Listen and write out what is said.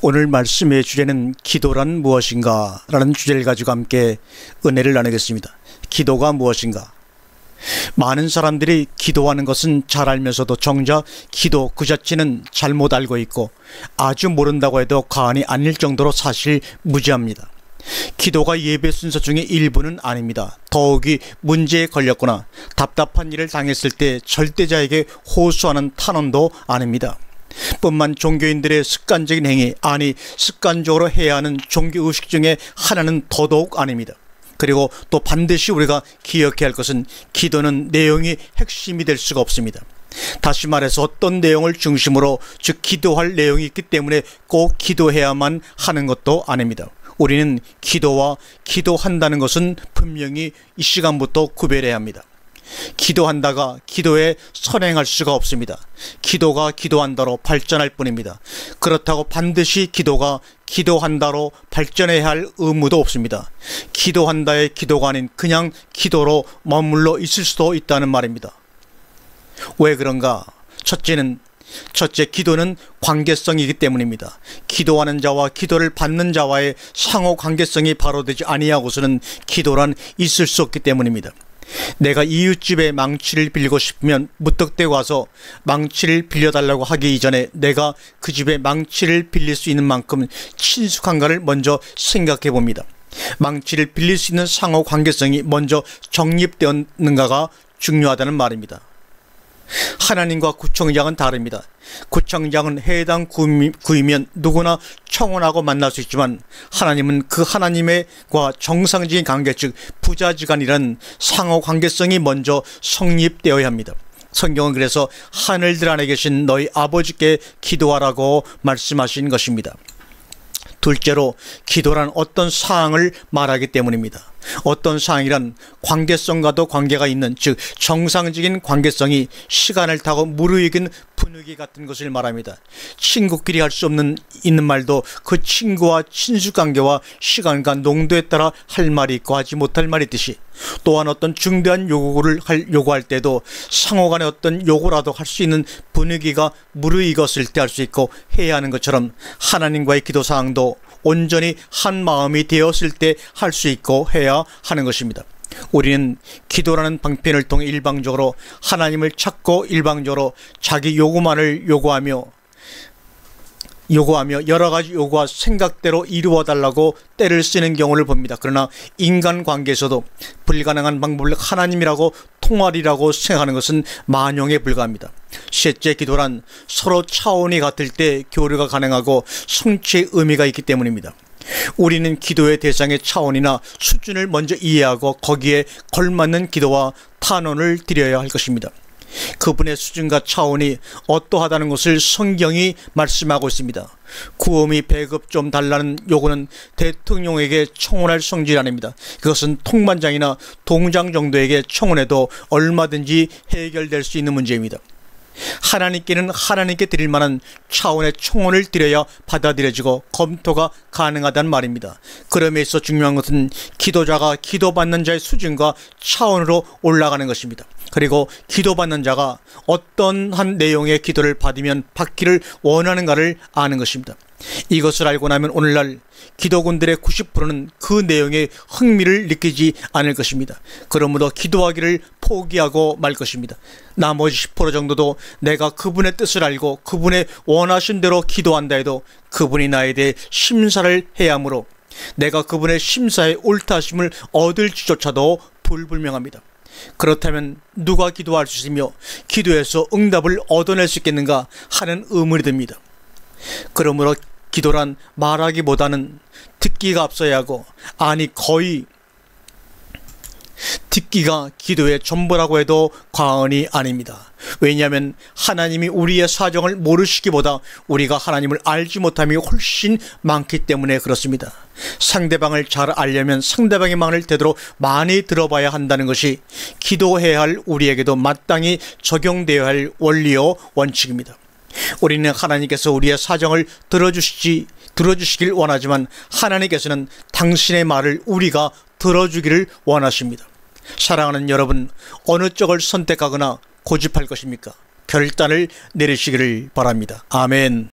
오늘 말씀의 주제는 기도란 무엇인가? 라는 주제를 가지고 함께 은혜를 나누겠습니다. 기도가 무엇인가? 많은 사람들이 기도하는 것은 잘 알면서도 정작 기도 그 자체는 잘못 알고 있고 아주 모른다고 해도 과언이 아닐 정도로 사실 무지합니다. 기도가 예배 순서 중에 일부는 아닙니다. 더욱이 문제에 걸렸거나 답답한 일을 당했을 때 절대자에게 호소하는 탄원도 아닙니다. 뿐만 종교인들의 습관적인 행위, 아니 습관적으로 해야 하는 종교의식 중에 하나는 더더욱 아닙니다. 그리고 또 반드시 우리가 기억해야 할 것은 기도는 내용이 핵심이 될 수가 없습니다. 다시 말해서 어떤 내용을 중심으로 즉 기도할 내용이 있기 때문에 꼭 기도해야만 하는 것도 아닙니다. 우리는 기도와 기도한다는 것은 분명히 이 시간부터 구별해야 합니다. 기도한다가 기도에 선행할 수가 없습니다. 기도가 기도한다로 발전할 뿐입니다. 그렇다고 반드시 기도가 기도한다로 발전해야 할 의무도 없습니다. 기도한다의 기도가 아닌 그냥 기도로 머물러 있을 수도 있다는 말입니다. 왜 그런가? 첫째, 기도는 관계성이기 때문입니다. 기도하는 자와 기도를 받는 자와의 상호 관계성이 바로 되지 아니하고서는 기도란 있을 수 없기 때문입니다. 내가 이웃집에 망치를 빌리고 싶으면 무턱대고 와서 망치를 빌려달라고 하기 이전에 내가 그 집에 망치를 빌릴 수 있는 만큼 친숙한가를 먼저 생각해 봅니다. 망치를 빌릴 수 있는 상호 관계성이 먼저 정립되었는가가 중요하다는 말입니다. 하나님과 구청장은 다릅니다. 구청장은 해당 구이면 누구나 청혼하고 만날 수 있지만 하나님은 그 하나님과 정상적인 관계, 즉 부자지간이란 상호 관계성이 먼저 성립되어야 합니다. 성경은 그래서 하늘들 안에 계신 너희 아버지께 기도하라고 말씀하신 것입니다. 둘째로, 기도란 어떤 사항을 말하기 때문입니다. 어떤 사항이란 관계성과도 관계가 있는, 즉 정상적인 관계성이 시간을 타고 무르익은 분위기 같은 것을 말합니다. 친구끼리 할 수 있는 말도 그 친구와 친숙관계와 시간과 농도에 따라 할 말이 있고 하지 못할 말이 있듯이, 또한 어떤 중대한 요구를 요구할 때도 상호간에 어떤 요구라도 할 수 있는 분위기가 무르익었을 때 할 수 있고 해야 하는 것처럼 하나님과의 기도 사항도 온전히 한 마음이 되었을 때 할 수 있고 해야 하는 것입니다. 우리는 기도라는 방편을 통해 일방적으로 하나님을 찾고 일방적으로 자기 요구만을 요구하며 여러가지 요구와 생각대로 이루어달라고 때를 쓰는 경우를 봅니다. 그러나 인간관계에서도 불가능한 방법을 하나님이라고 통할이라고 생각하는 것은 만용에 불과합니다. 셋째, 기도란 서로 차원이 같을 때 교류가 가능하고 성취의 의미가 있기 때문입니다. 우리는 기도의 대상의 차원이나 수준을 먼저 이해하고 거기에 걸맞는 기도와 탄원을 드려야 할 것입니다. 그분의 수준과 차원이 어떠하다는 것을 성경이 말씀하고 있습니다. 구호미 배급 좀 달라는 요구는 대통령에게 청혼할 성질이 아닙니다. 그것은 통반장이나 동장 정도에게 청혼해도 얼마든지 해결될 수 있는 문제입니다. 하나님께는 하나님께 드릴 만한 차원의 청혼을 드려야 받아들여지고 검토가 가능하다는 말입니다. 그럼에 있어 중요한 것은 기도자가 기도받는 자의 수준과 차원으로 올라가는 것입니다. 그리고 기도받는 자가 어떤 한 내용의 기도를 받기를 원하는가를 아는 것입니다. 이것을 알고 나면 오늘날 기도군들의 90%는 그 내용에 흥미를 느끼지 않을 것입니다. 그러므로 기도하기를 포기하고 말 것입니다. 나머지 10% 정도도 내가 그분의 뜻을 알고 그분의 원하신 대로 기도한다 해도 그분이 나에 대해 심사를 해야 하므로 내가 그분의 심사에 옳다심을 얻을지조차도 불분명합니다. 그렇다면 누가 기도할 수 있으며 기도해서 응답을 얻어낼 수 있겠는가 하는 의문이 듭니다. 그러므로 기도란 말하기보다는 듣기가 앞서야 하고, 아니 거의 듣기가 기도의 전부라고 해도 과언이 아닙니다. 왜냐하면 하나님이 우리의 사정을 모르시기보다 우리가 하나님을 알지 못함이 훨씬 많기 때문에 그렇습니다. 상대방을 잘 알려면 상대방의 말을 되도록 많이 들어봐야 한다는 것이 기도해야 할 우리에게도 마땅히 적용되어야 할 원리요 원칙입니다. 우리는 하나님께서 우리의 사정을 들어주시길 원하지만 하나님께서는 당신의 말을 우리가 들어주기를 원하십니다. 사랑하는 여러분, 어느 쪽을 선택하거나 고집할 것입니까? 결단을 내리시기를 바랍니다. 아멘.